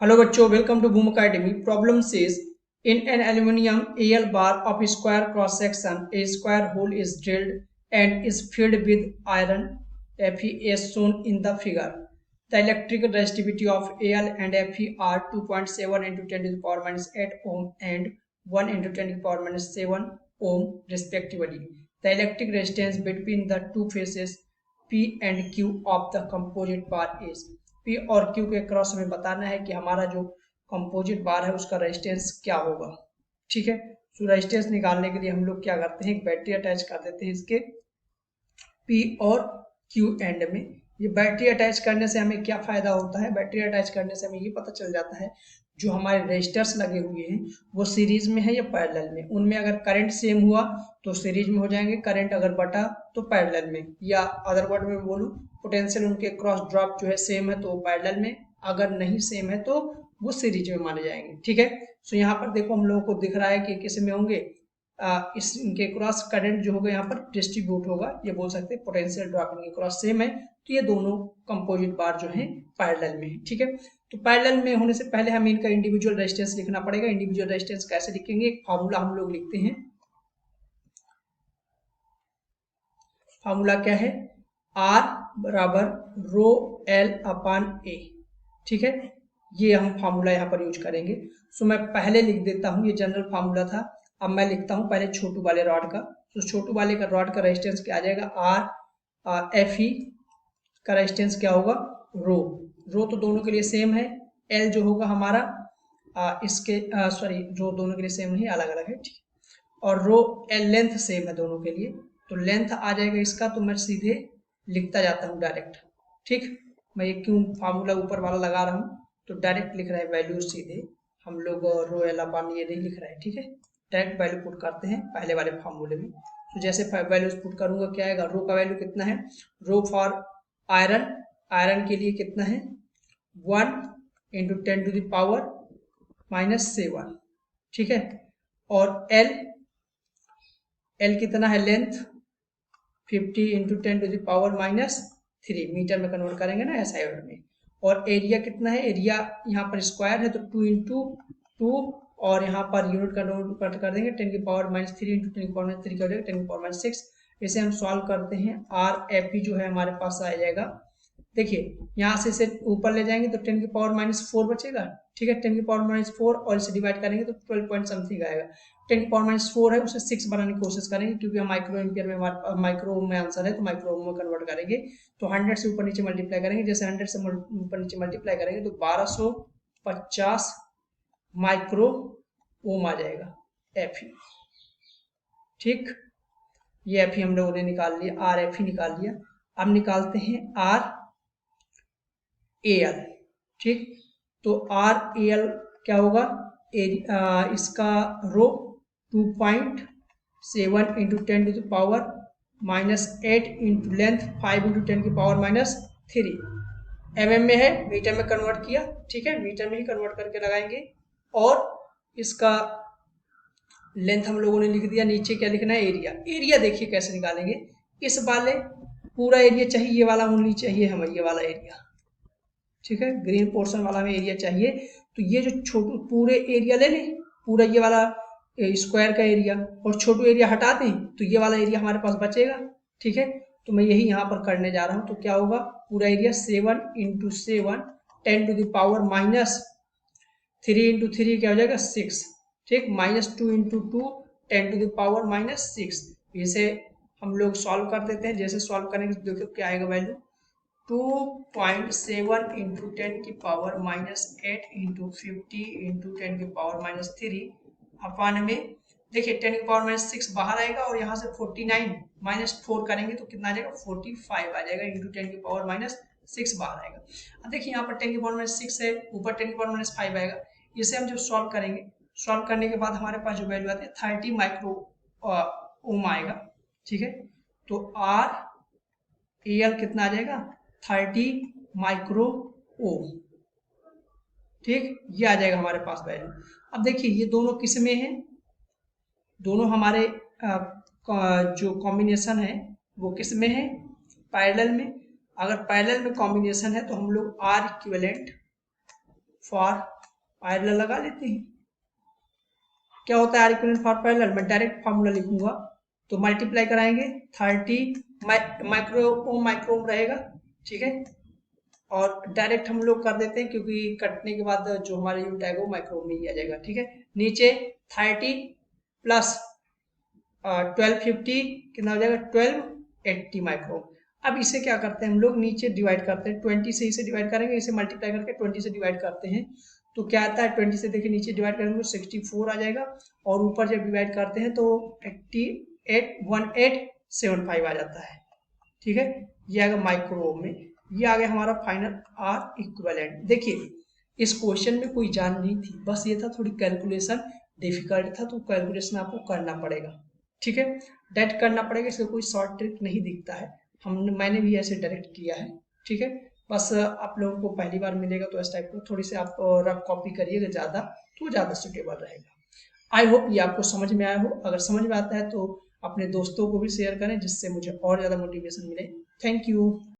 Hello बच्चों, welcome to Boom Academy. Problem says in an aluminium AL bar of square cross section, a square hole is drilled and is filled with iron Fe as shown in the figure. The electric resistivity of AL and Fe are 2.7 into 10 to the power minus 8 ohm and 1 into 10 to the power minus 7 ohm respectively. The electric resistance between the two faces P and Q of the composite bar is. P और Q के cross हमें बताना है कि हमारा जो composite बार है उसका रेजिस्टेंस क्या होगा। ठीक है, तो रेजिस्टेंस निकालने के लिए हम लोग क्या करते हैं, एक बैटरी अटैच कर देते हैं इसके P और Q एंड में। ये बैटरी अटैच करने से हमें क्या फायदा होता है, बैटरी अटैच करने से हमें ये पता चल जाता है जो हमारे रेजिस्टर्स लगे हुए हैं वो सीरीज में है या पैरेलल में। उनमें अगर करंट सेम हुआ तो सीरीज में हो जाएंगे, करंट अगर बटा तो पैरेलल में, या अदर वर्ड में बोलूं पोटेंशियल उनके क्रॉस ड्रॉप जो है सेम है तो पैरेलल में, अगर नहीं सेम है तो वो सीरीज में माने जाएंगे। ठीक है, तो यहाँ पर देखो हम लोगों को दिख रहा है कि किस में होंगे, इस इनके क्रॉस करंट जो होगा यहाँ पर डिस्ट्रीब्यूट होगा, ये बोल सकते हैं पोटेंशियल ड्रॉप इनके क्रॉस सेम है, तो ये दोनों कंपोजिट बार जो है पैरेलल में है। ठीक है, तो पैरेलल में होने से पहले हमें इनका इंडिविजुअल रेजिस्टेंस लिखना पड़ेगा। इंडिविजुअल रेजिस्टेंस कैसे लिखेंगे, एक फार्मूला हम लोग लिखते हैं। फार्मूला क्या है, R बराबर रो L अपान A। ठीक है, ये हम फार्मूला यहाँ पर यूज करेंगे। सो मैं पहले लिख देता हूँ, ये जनरल फार्मूला था। अब मैं लिखता हूँ पहले छोटू वाले रॉड का। तो छोटू वाले का रॉड का रेजिस्टेंस क्या आ जाएगा, R Fe का रेजिस्टेंस क्या होगा, रो तो दोनों के लिए सेम है। L जो होगा हमारा इसके सॉरी जो दोनों के लिए सेम नहीं, अलग अलग है। ठीक, और रो L लेंथ सेम है दोनों के लिए, तो लेंथ आ जाएगा इसका, तो मैं सीधे लिखता जाता हूँ डायरेक्ट। ठीक, मैं ये क्यों फार्मूला ऊपर वाला लगा रहा हूँ, तो डायरेक्ट लिख रहे हैं वैल्यू सीधे हम लोग, रो L अपान ये नहीं लिख रहे हैं। ठीक है, डायरेक्ट वैल्यू पुट करते हैं पहले वाले फार्मूले में। तो जैसे वैल्यूज पुट करूंगा क्या आएगा, रो का वैल्यू कितना है, रो फॉर आयरन के लिए कितना है 1 इंटू 10 टू दावर माइनस 7। ठीक है, और L कितना है, length 50 into 10 to the power minus 3 metre में कन्वर्ट करेंगे ना SI में। और एरिया कितना है, एरिया यहाँ पर स्क्वायर है तो 2 इंटू 2, और यहाँ पर यूनिट कन्वर्ट कर देंगे 10 की पावर माइनस 3 इंटू 10 की पावर माइनस 3 क्या हो जाएगा 10 की पावर माइनस 6। इसे हम सॉल्व करते हैं, RFE जो है हमारे पास आ जाएगा। देखिए यहाँ से इसे ऊपर ले जाएंगे तो 10 की पावर माइनस 4 बचेगा। ठीक है, 10 की पावर माइनस 4 और इसे डिवाइड करेंगे तो 12 पॉइंट समथिंग आएगा। 10 की पावर माइनस 4 है, उसे 6 बनाने की कोशिश करेंगे क्योंकि हम माइक्रो एम्पियर में माइक्रो ओम में आंसर है तो माइक्रो ओम में कन्वर्ट करेंगे। तो 100 से ऊपर नीचे मल्टीप्लाई करेंगे, जैसे 100 से ऊपर नीचे मल्टीप्लाई करेंगे तो 1250 माइक्रो ओम आ जाएगा Fe। ठीक, ये Fe हम लोगों ने निकाल लिया, RFE निकाल लिया। अब निकालते हैं RAL। ठीक, तो RAL क्या होगा, इसका rho 2.7 into 10 to the power minus 8 into length 5 into 10 की पावर माइनस 3। mm में है, मीटर में कन्वर्ट किया। ठीक है, मीटर में ही कन्वर्ट करके लगाएंगे। और इसका लेंथ हम लोगों ने लिख दिया। नीचे क्या लिखना है, एरिया देखिए कैसे निकालेंगे, इस वाले पूरा एरिया चाहिए, ये वाला ओनली चाहिए हमें, ये वाला एरिया। ठीक है, ग्रीन पोर्शन वाला हमें एरिया चाहिए, तो ये जो छोटू पूरे एरिया ले लें, पूरा ये वाला स्क्वायर का एरिया, और छोटू एरिया हटा दें तो ये वाला एरिया हमारे पास बचेगा। ठीक है, तो मैं यही यहाँ पर करने जा रहा हूँ। तो क्या होगा, पूरा area 7 into 7 10 to the power minus 3 into 3 क्या हो जाएगा 6। ठीक, minus 2 into 2 10 to the power minus 6। इसे हम लोग सॉल्व कर देते हैं। जैसे सॉल्व करेंगे तो देखो क्या आएगा वैल्यू, 2.7 इंटू 10 की पावर माइनस 8 इंटू 50 इंटू 10 की पावर माइनस 3 अपान में, देखिए 10 की पावर माइनस 6 बाहर आएगा और यहाँ से 49 माइनस 4 करेंगे तो कितना आ जाएगा 45 आ जाएगा, इंटू 10 की पावर माइनस 6 बाहर आएगा। अब देखिए यहाँ पर 10 की पावर माइनस 6 है, ऊपर 10 की पावर माइनस 5 आएगा। इसे हम जब सॉल्व करेंगे, सॉल्व करने के बाद हमारे पास जो वैल्यू आती है 30 माइक्रो ओम आएगा। ठीक है, तो RAL कितना आ जाएगा 30 माइक्रो ओम। ठीक, ये आ जाएगा हमारे पास वैल्यू। अब देखिए ये दोनों किस में है, दोनों हमारे जो कॉम्बिनेशन है वो किस में है, पैरेलल में। अगर पैरेलल में कॉम्बिनेशन है तो हम लोग R इक्विवेलेंट फॉर पैरेलल लगा लेते हैं। क्या होता है आर इक्विवेलेंट फॉर पैरेलल? मैं डायरेक्ट फार्मूला लिखूंगा, तो मल्टीप्लाई कराएंगे 30 माइक्रो ओम रहेगा, ठीक है। और डायरेक्ट हम लोग कर देते हैं क्योंकि कटने के बाद जो हमारा यूनिट आएगा वो माइक्रो में ही आ जाएगा, ठीक है। नीचे 30 प्लस 1250 कितना हो जाएगा? 1280 माइक्रो। अब इसे क्या करते हैं हम लोग, नीचे डिवाइड करते हैं, 20 से इसे डिवाइड करेंगे, इसे मल्टीप्लाई करके 20 से डिवाइड करते हैं, तो क्या आता है 20 से देखिए नीचे डिवाइड करेंगे तो 64 आ जाएगा, और ऊपर जब डिवाइड करते हैं तो 1875 आ जाता है, ठीक है। ये आ गया माइक्रो में। ये आ गया हमारा फाइनल आर इक्विवेलेंट। देखिए इस क्वेश्चन में कोई जान नहीं थी, बस ये था थोड़ी कैलकुलेशन डिफिकल्ट था, तो कैलकुलेशन आपको करना पड़ेगा, ठीक है। डायरेक्ट करना पड़ेगा, इसलिए कोई शॉर्ट ट्रिक नहीं दिखता है, मैंने भी ऐसे डायरेक्ट किया है, ठीक है। बस आप लोगों को पहली बार मिलेगा तो इस टाइप को थोड़ी सी आप रफ कॉपी करिएगा ज़्यादा, तो ज़्यादा सुटेबल रहेगा। आई होप ये आपको समझ में आया हो। अगर समझ में आता है तो अपने दोस्तों को भी शेयर करें, जिससे मुझे और ज़्यादा मोटिवेशन मिले। Thank you.